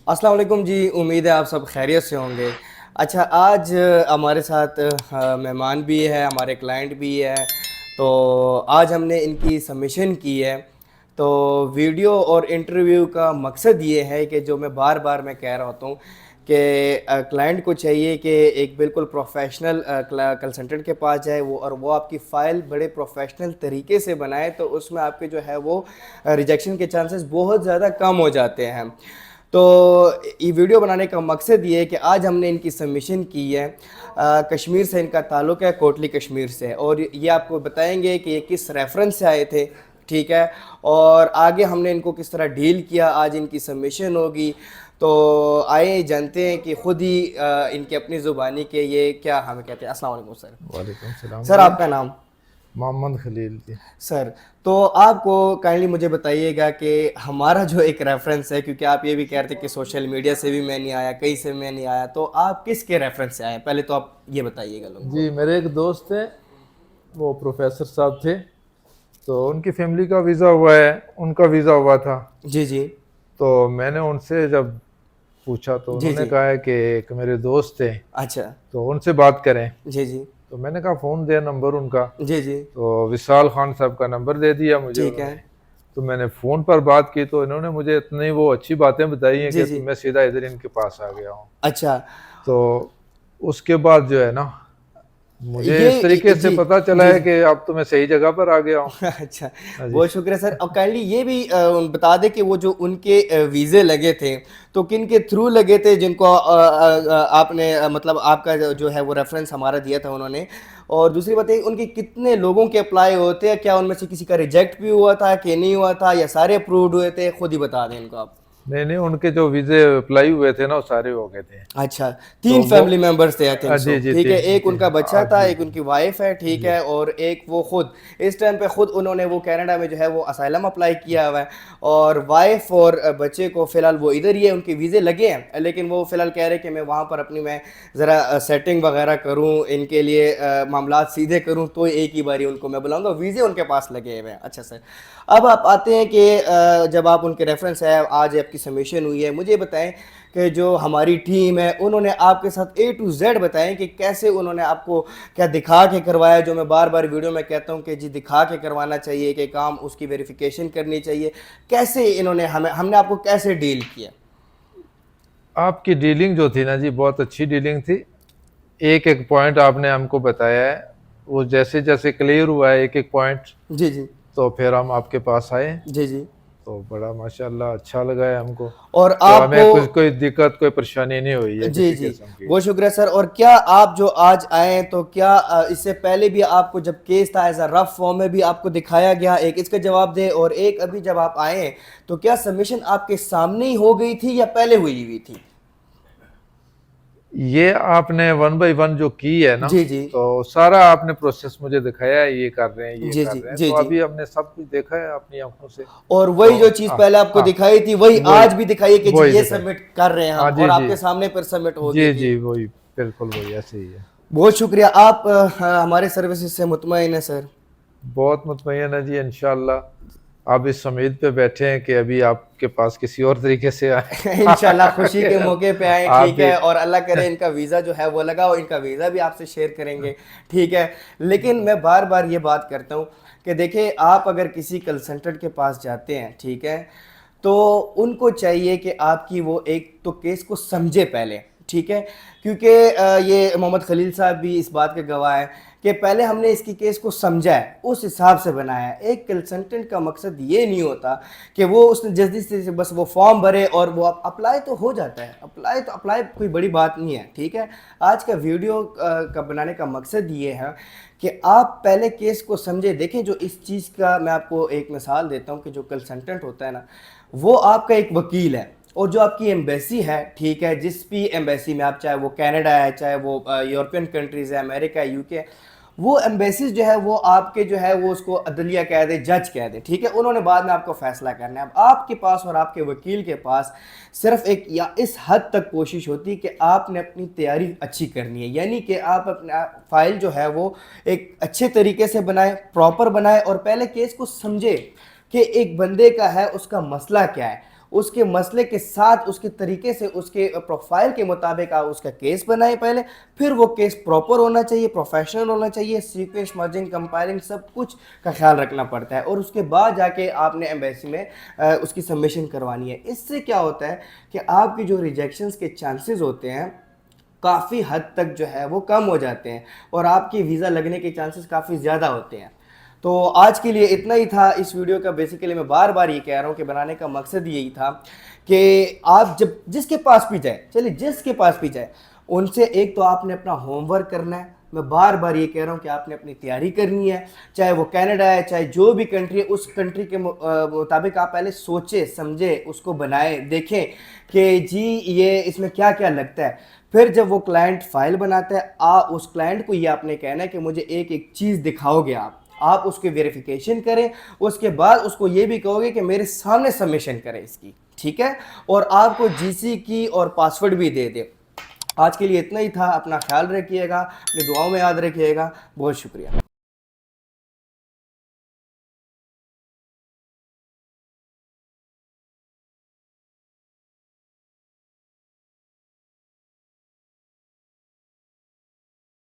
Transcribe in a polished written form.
अस्सलाम वालेकुम जी। उम्मीद है आप सब खैरियत से होंगे। अच्छा, आज हमारे साथ मेहमान भी है, हमारे क्लाइंट भी है। तो आज हमने इनकी सबमिशन की है। तो वीडियो और इंटरव्यू का मकसद ये है कि जो मैं कह रहा होता हूँ कि क्लाइंट को चाहिए कि एक बिल्कुल प्रोफेशनल कंसल्टेंट के पास जाए वो आपकी फ़ाइल बड़े प्रोफेशनल तरीके से बनाए, तो उसमें आपके जो है वो रिजेक्शन के चांसेस बहुत ज़्यादा कम हो जाते हैं। तो ये वीडियो बनाने का मकसद ये है कि आज हमने इनकी सबमिशन की है। कश्मीर से इनका ताल्लुक़ है, कोटली कश्मीर से, और ये आपको बताएंगे कि ये किस रेफरेंस से आए थे। ठीक है। और आगे हमने इनको किस तरह डील किया, आज इनकी सबमिशन होगी। तो आइए जानते हैं कि ख़ुद ही इनकी अपनी ज़ुबानी के ये क्या हमें कहते हैं। अस्सलाम वालेकुम सर। वालेकुम सलाम सर जी। आपका नाम? मोहम्मद खलील जी। सर, तो आपको काइंडली मुझे बताइएगा कि हमारा जो एक रेफरेंस है, क्योंकि आप ये भी कह रहे थे कि सोशल मीडिया से भी मैं नहीं आया, कहीं से मैं नहीं आया, तो आप किसके रेफरेंस से आए, पहले तो आप ये बताइएगा लोगों को। जी मेरे एक दोस्त थे, वो प्रोफेसर साहब थे। तो उनकी फैमिली का वीज़ा हुआ है, उनका वीज़ा हुआ था। जी जी। तो मैंने उनसे जब पूछा तो जी उन्होंने जी। कहा है कि एक मेरे दोस्त थे, अच्छा। तो उनसे बात करें। जी जी। तो मैंने कहा फ़ोन दे नंबर उनका। जी जी। तो विशाल खान साहब का नंबर दे दिया मुझे ठीक है। उन्होंने। तो मैंने फ़ोन पर बात की तो इन्होंने मुझे इतनी वो अच्छी बातें बताई हैं जी कि जी। मैं सीधा इधर इनके पास आ गया हूँ। अच्छा। तो उसके बाद जो है ना, मुझे इस तरीके से जी पता चला जी है जी। कि अब तो मैं सही जगह पर आ गया हूँ। अच्छा, हाँ जी। बहुत शुक्रिया सर। और काइंडली ये भी बता दें कि वो जो उनके वीज़े लगे थे, तो किन के थ्रू लगे थे, जिनको आपने मतलब आपका जो है वो रेफरेंस हमारा दिया था उन्होंने। और दूसरी बात है, उनके कितने लोगों के अप्लाई होते हैं, क्या उनमें से किसी का रिजेक्ट भी हुआ था कि नहीं हुआ था, या सारे अप्रूव्ड हुए थे, खुद ही बता दें इनको आप। नहीं नहीं, उनके जो वीजे अप्लाई हुए थे ना, वो सारे हो गए थे। अच्छा, तो 3 वो फैमिली मेंबर्स थे आई थिंक सो। जी जी ठीक है, तीन एक तीन, उनका बच्चा था, जी एक उनकी वाइफ है, ठीक जी है, और एक वो खुद इस टाइम पे खुद उन्होंने वो कनाडा में जो है वो असाइलम अप्लाई किया हुआ है। और वाइफ और बच्चे को फ़िलहाल वो इधर ही है, उनके वीज़े लगे हैं, लेकिन वो फ़िलहाल कह रहे हैं कि मैं वहाँ पर अपनी मैं ज़रा सेटिंग वगैरह करूँ, इनके लिए मामलात सीधे करूँ, तो एक ही बारी उनको मैं बुलाऊँगा। वीज़े उनके पास लगे हुए हैं। अच्छा सर, अब आप आते हैं कि जब आप उनके रेफरेंस है, आज आपकी सबमिशन हुई है, मुझे बताएं कि जो हमारी टीम है उन्होंने आपके साथ ए टू जेड बताएं कि कैसे उन्होंने आपको क्या दिखा के करवाया, जो मैं बार बार वीडियो में कहता हूं कि जी दिखा के करवाना चाहिए, कि काम उसकी वेरिफिकेशन करनी चाहिए। कैसे इन्होंने हमने आपको कैसे डील किया? आपकी डीलिंग जो थी ना जी, बहुत अच्छी डीलिंग थी। एक एक पॉइंट आपने हमको बताया है, वो जैसे जैसे क्लियर हुआ है एक एक पॉइंट, जी जी। तो फिर हम आपके पास आए। जी जी। तो बड़ा माशाल्लाह अच्छा लगा है हमको। और तो आपको हमें कुछ कोई दिक्कत कोई परेशानी नहीं हुई है जी किसी जी, किस्म की। बहुत शुक्रिया सर। और क्या आप जो आज आए हैं, तो क्या इससे पहले भी आपको जब केस था एज अ रफ फॉर्म में भी आपको दिखाया गया? एक इसका जवाब दें, और एक अभी जब आप आए हैं, तो क्या सबमिशन आपके सामने ही हो गई थी या पहले हुई हुई थी? ये आपने वन बाय वन जो की है ना, जी जी। तो सारा आपने प्रोसेस मुझे दिखाया है, ये कर रहे हैं ये जी कर जी। रहे हैं, जी तो जी। अभी हमने सब कुछ देखा है अपनी आंखों से। और तो वही जो चीज़ पहले आपको हाँ, दिखाई थी, वही वही आज भी दिखाइए कि जी वही ये दिखाई। सबमिट कर रहे हैं हाँ हम, जी और जी आपके सामने पर सबमिट हो गई जी थी। जी, वही बिल्कुल वही ऐसे ही है। बहुत शुक्रिया। आप हमारे सर्विसेज से मुतमईन है सर? बहुत मुतमईन है जी, इंशाल्लाह। आप इस उम्मीद पे बैठे हैं कि अभी आपके पास किसी और तरीके से आए इंशाल्लाह खुशी कि के मौके पे आए, आप ठीक भी। है, और अल्लाह करे इनका वीज़ा जो है वो लगा, और इनका वीज़ा भी आपसे शेयर करेंगे। ठीक है। लेकिन मैं बार बार ये बात करता हूँ कि देखिए, आप अगर किसी कंसल्टेंट के पास जाते हैं, ठीक है, तो उनको चाहिए कि आपकी वो एक तो केस को समझे पहले। ठीक है। क्योंकि ये मोहम्मद खलील साहब भी इस बात के गवाह हैं कि पहले हमने इसकी केस को समझा है, उस हिसाब से बनाया है। एक कंसल्टेंट का मकसद ये नहीं होता कि वो उसने जल्दी से बस वो फॉर्म भरे और वो अप्लाई तो हो जाता है। अप्लाई कोई बड़ी बात नहीं है। ठीक है। आज का वीडियो का बनाने का मकसद ये है कि आप पहले केस को समझे। देखें, जो इस चीज़ का मैं आपको एक मिसाल देता हूँ कि जो कंसल्टेंट होता है ना, वो आपका एक वकील है। और जो आपकी एम्बेसी है, ठीक है, जिस भी एम्बेसी में आप, चाहे वो कनाडा है, चाहे वो यूरोपियन कंट्रीज़ है, अमेरिका है, यूके है, वो एम्बेसीज जो है वो आपके जो है वो उसको अदलिया कह दे, जज कह दे, ठीक है, उन्होंने बाद में आपको फैसला करना है। अब आपके पास और आपके वकील के पास सिर्फ एक या इस हद तक कोशिश होती है कि आपने अपनी तैयारी अच्छी करनी है, यानी कि आप अपना फाइल जो है वो एक अच्छे तरीके से बनाए, प्रॉपर बनाए, और पहले केस को समझे कि एक बंदे का है उसका मसला क्या है। उसके मसले के साथ उसके तरीके से उसके प्रोफाइल के मुताबिक आप उसका केस बनाए पहले, फिर वो केस प्रॉपर होना चाहिए, प्रोफेशनल होना चाहिए, सीक्वेंस, मर्जिंग, कंपाइलिंग सब कुछ का ख्याल रखना पड़ता है, और उसके बाद जाके आपने एम्बेसी में उसकी सबमिशन करवानी है। इससे क्या होता है कि आपकी जो रिजेक्शंस के चांसेस होते हैं काफ़ी हद तक जो है वो कम हो जाते हैं, और आपकी वीज़ा लगने के चांसेस काफ़ी ज़्यादा होते हैं। तो आज के लिए इतना ही था इस वीडियो का। बेसिकली मैं बार बार ये कह रहा हूँ कि बनाने का मकसद यही था कि आप जब जिसके पास भी जाए, चलिए जिसके पास भी जाए, उनसे एक तो आपने अपना होमवर्क करना है। मैं बार बार ये कह रहा हूँ कि आपने अपनी तैयारी करनी है, चाहे वो कनाडा है, चाहे जो भी कंट्री है, उस कंट्री के मुताबिक आप पहले सोचे समझे, उसको बनाए, देखें कि जी ये इसमें क्या क्या लगता है। फिर जब वो क्लाइंट फाइल बनाता है, उस क्लाइंट को ये आपने कहना है कि मुझे एक एक चीज़ दिखाओगे आप उसकी वेरिफिकेशन करें, उसके बाद उसको ये भी कहोगे कि मेरे सामने सबमिशन करें इसकी, ठीक है, और आपको जीसी की और पासवर्ड भी दे दे। आज के लिए इतना ही था। अपना ख्याल रखिएगा, अपनी दुआओं में याद रखिएगा। बहुत शुक्रिया।